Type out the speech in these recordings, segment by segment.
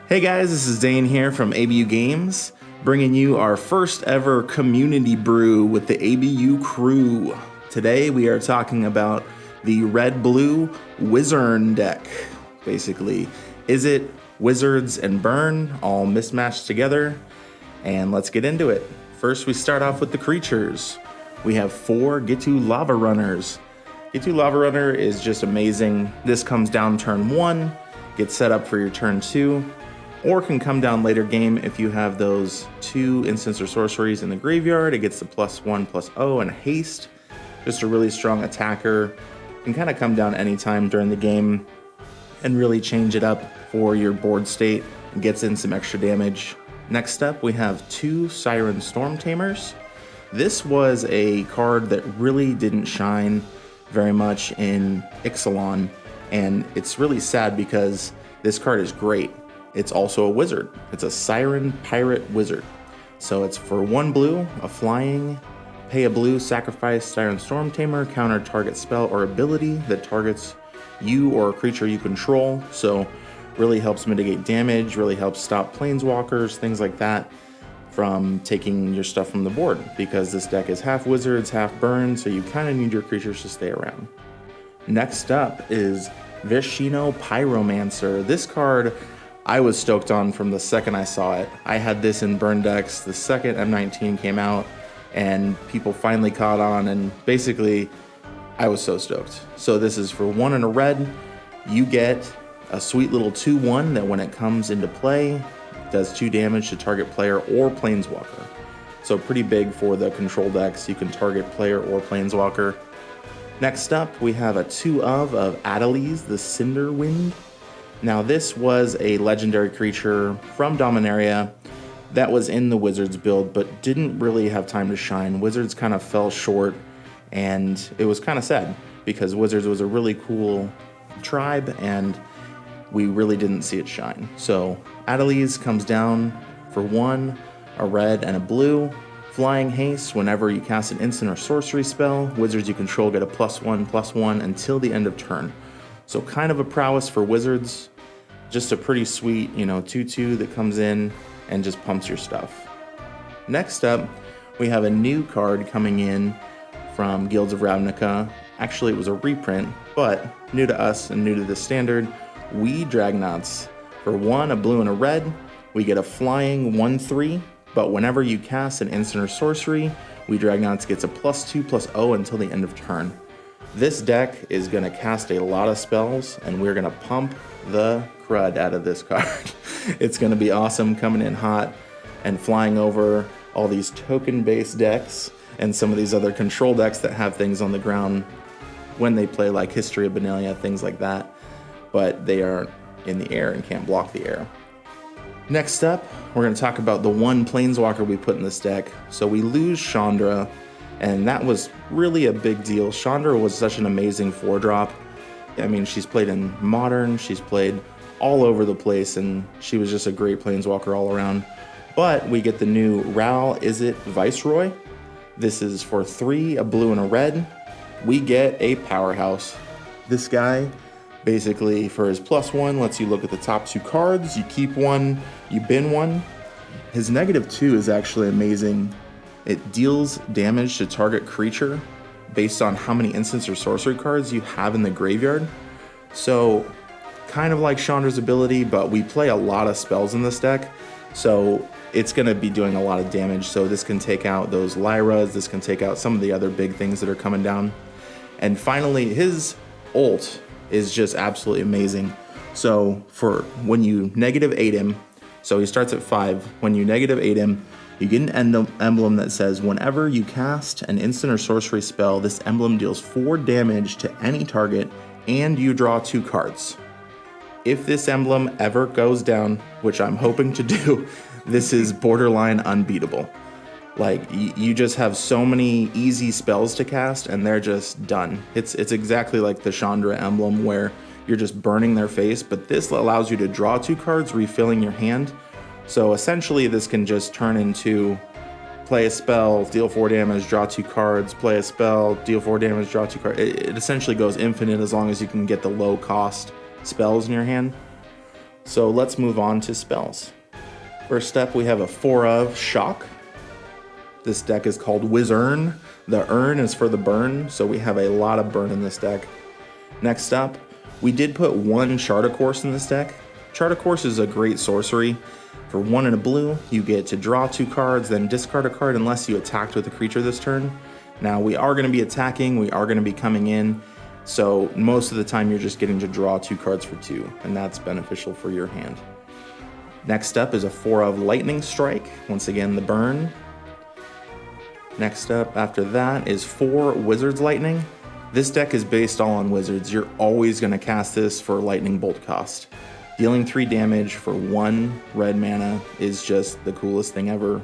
Hey guys, this is Dane here from ABU Games, bringing you our first ever community brew with the ABU crew. Today we are talking about the red-blue WIZZURN deck. Basically, Izzet, Wizards, and Burn all mismatched together, and let's get into it. First we start off with the creatures. We have 4 Ghitu Lavarunners. Ghitu Lavarunner is just amazing. This comes down turn 1, gets set up for your turn 2, or can come down later game if you have those 2 instants or sorceries in the graveyard. It gets the +1/+0 and haste. Just a really strong attacker. Can kind of come down anytime during the game and really change it up for your board state and gets in some extra damage. Next up, we have 2 Siren Stormtamers. This was a card that really didn't shine very much in Ixalan, and it's really sad because this card is great. It's also a wizard. It's a Siren Pirate Wizard. So it's for 1 blue, a flying, pay a blue, sacrifice Siren Stormtamer, counter target spell or ability that targets you or a creature you control. So really helps mitigate damage, really helps stop planeswalkers, things like that, from taking your stuff from the board, because this deck is half wizards, half burn, so you kind of need your creatures to stay around. Next up is Viashino Pyromancer. This card I was stoked on from the second I saw it. I had this in burn decks the second M19 came out, and people finally caught on, and basically I was so stoked. So this is for 1 and a red. You get a sweet little 2/1 that when it comes into play, does 2 damage to target player or planeswalker. So pretty big for the control decks. You can target player or planeswalker. Next up, we have a 2 of Adeliz, the Cinder Wind. Now this was a legendary creature from Dominaria that was in the Wizards build, but didn't really have time to shine. Wizards kind of fell short, and it was kind of sad because Wizards was a really cool tribe, and we really didn't see it shine. So Adeliz comes down for 1, a red and a blue. Flying haste, whenever you cast an instant or sorcery spell, wizards you control get a +1/+1 until the end of turn. So kind of a prowess for wizards. Just a pretty sweet, 2/2 that comes in and just pumps your stuff. Next up, we have a new card coming in from Guilds of Ravnica. Actually, it was a reprint, but new to us and new to the standard. Wee Dragonauts. For 1, a blue and a red, we get a flying 1/3, but whenever you cast an instant or sorcery, Wee Dragonauts gets a +2/+0 until the end of turn. This deck is going to cast a lot of spells, and we're going to pump the crud out of this card. It's going to be awesome coming in hot and flying over all these token-based decks and some of these other control decks that have things on the ground when they play, like History of Benalia, things like that, but they are in the air and can't block the air. Next up, we're going to talk about the 1 planeswalker we put in this deck. So we lose Chandra, and that was really a big deal. Chandra was such an amazing 4-drop. I mean, she's played in Modern, she's played all over the place, and she was just a great planeswalker all around. But we get the new Izzet Viceroy. This is for 3, a blue and a red. We get a powerhouse. This guy, basically, for his +1, lets you look at the top 2 cards, you keep 1, you bin 1. His -2 is actually amazing. It deals damage to target creature based on how many instants or sorcery cards you have in the graveyard. So, kind of like Chandra's ability, but we play a lot of spells in this deck, so it's going to be doing a lot of damage. So this can take out those Lyras, this can take out some of the other big things that are coming down. And finally, his ult is just absolutely amazing. So for when you -8 him, so he starts at 5, when you -8 him, you get an emblem that says whenever you cast an instant or sorcery spell, this emblem deals 4 damage to any target and you draw 2 cards. If this emblem ever goes down, which I'm hoping to do, this is borderline unbeatable. Like, you just have so many easy spells to cast and they're just done. It's exactly like the Chandra emblem where you're just burning their face, but this allows you to draw 2 cards, refilling your hand. So essentially this can just turn into play a spell, deal 4 damage, draw 2 cards, play a spell, deal 4 damage, draw 2 cards. It essentially goes infinite as long as you can get the low cost spells in your hand. So let's move on to spells. First up, we have a 4 of Shock. This deck is called WIZZURN. The urn is for the burn, so we have a lot of burn in this deck. Next up, we did put 1 Chart a Course in this deck. Chart a Course is a great sorcery. For 1 and a blue, you get to draw 2 cards, then discard a card unless you attacked with a creature this turn. Now, we are going to be attacking, we are going to be coming in, so most of the time you're just getting to draw 2 cards for 2, and that's beneficial for your hand. Next up is a 4 of Lightning Strike, once again the burn. Next up after that is 4 Wizard's Lightning. This deck is based all on wizards. You're always going to cast this for Lightning Bolt cost. Dealing 3 damage for 1 red mana is just the coolest thing ever,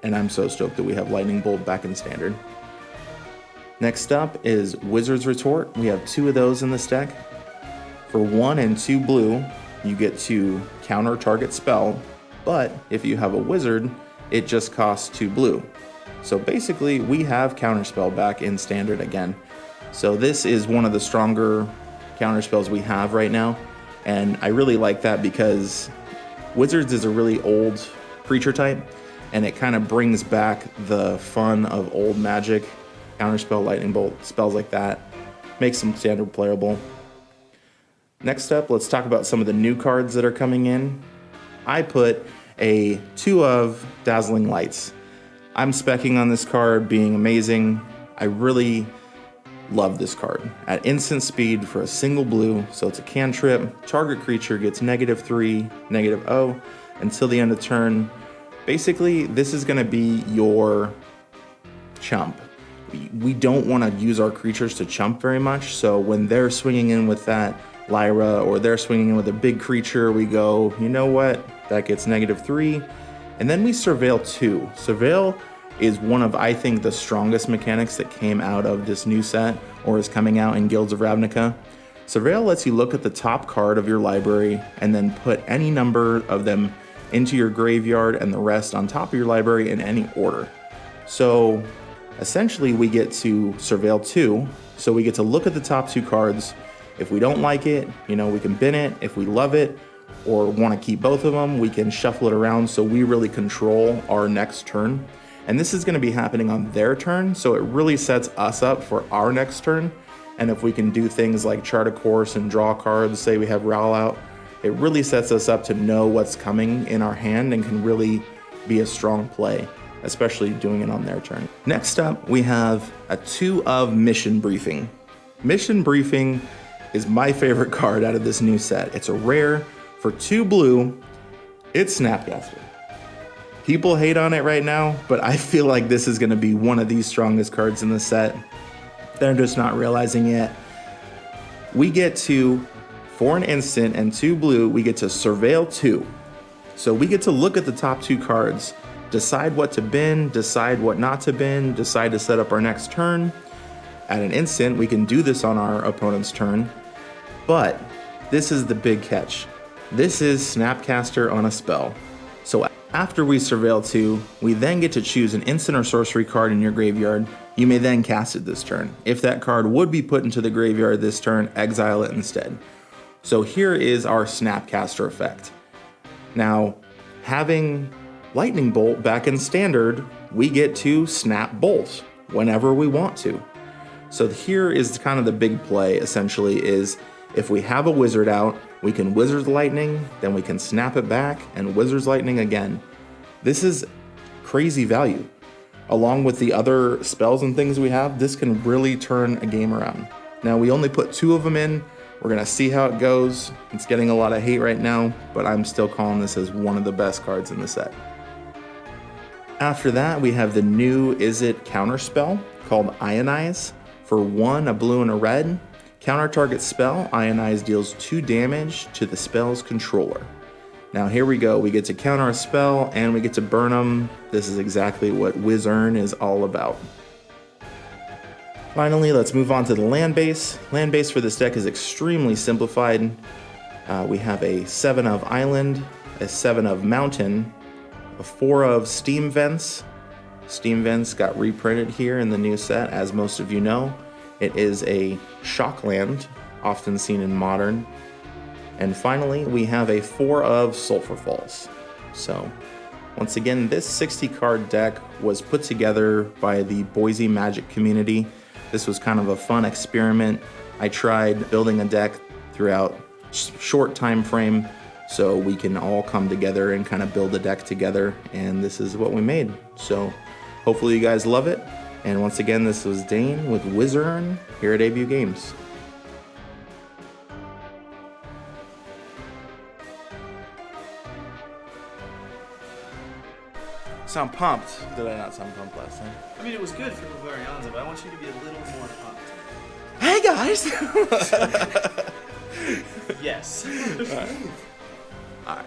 and I'm so stoked that we have Lightning Bolt back in Standard. Next up is Wizard's Retort. We have 2 of those in this deck. For 1 and 2 blue, you get to counter target spell, but if you have a wizard, it just costs 2 blue. So basically, we have counterspell back in Standard again. So this is one of the stronger counterspells we have right now. And I really like that because Wizards is a really old creature type, and it kind of brings back the fun of old Magic, Counterspell, Lightning Bolt, spells like that. Makes them Standard playable. Next up, let's talk about some of the new cards that are coming in. I put a 2 of Dazzling Lights. I'm specking on this card being amazing. I really love this card. At instant speed for a single blue, so it's a cantrip. Target creature gets -3, -0 until the end of turn. Basically, this is going to be your chump. We don't want to use our creatures to chump very much, so when they're swinging in with that Lyra or they're swinging in with a big creature, we go, you know what, that gets -3, and then we Surveil 2. Surveil is one of, I think, the strongest mechanics that came out of this new set or is coming out in Guilds of Ravnica. Surveil lets you look at the top card of your library and then put any number of them into your graveyard and the rest on top of your library in any order. So essentially we get to Surveil 2, so we get to look at the top 2 cards. If we don't like it, you know, we can bin it. If we love it or want to keep both of them, we can shuffle it around so we really control our next turn. And this is going to be happening on their turn, so it really sets us up for our next turn. And if we can do things like Chart a Course and draw cards, say we have Rowl out, it really sets us up to know what's coming in our hand and can really be a strong play, especially doing it on their turn. Next up, we have a 2 of Mission Briefing. Mission Briefing is my favorite card out of this new set. It's a rare for 2 blue. It's Snapcaster. People hate on it right now, but I feel like this is going to be one of the strongest cards in the set. They're just not realizing it. We get to, for an instant and 2 blue, we get to Surveil 2. So we get to look at the top 2 cards, decide what to bin, decide what not to bin, decide to set up our next turn. At an instant, we can do this on our opponent's turn, but this is the big catch. This is Snapcaster on a spell. So after we Surveil 2, we then get to choose an instant or sorcery card in your graveyard. You may then cast it this turn. If that card would be put into the graveyard this turn, exile it instead. So here is our Snapcaster effect. Now, having Lightning Bolt back in Standard, we get to Snap Bolt whenever we want to. So here is kind of the big play, essentially, is if we have a wizard out, we can Wizard's Lightning, then we can snap it back and Wizard's Lightning again. This is crazy value. Along with the other spells and things we have, this can really turn a game around. Now, we only put 2 of them in. We're gonna see how it goes. It's getting a lot of hate right now, but I'm still calling this as one of the best cards in the set. After that, we have the new Izzet counterspell called Ionize. For 1, a blue and a red. Counter target spell, Ionize deals 2 damage to the spell's controller. Now here we go, we get to counter a spell and we get to burn them. This is exactly what WIZZURN is all about. Finally, let's move on to the land base. Land base for this deck is extremely simplified. We have a 7 of Island, a 7 of Mountain, a 4 of Steam Vents. Steam Vents got reprinted here in the new set, as most of you know. It is a shock land, often seen in Modern. And finally, we have a 4 of Sulfur Falls. So, once again, this 60 card deck was put together by the Boise Magic community. This was kind of a fun experiment. I tried building a deck throughout short time frame so we can all come together and kind of build a deck together, and this is what we made. So hopefully you guys love it. And once again, this was Dane with WIZZURN here at ABU Games. Sound pumped. Did I not sound pumped last time? I mean, it was good for Varianza, but I want you to be a little more pumped. Hey guys! Yes. All right.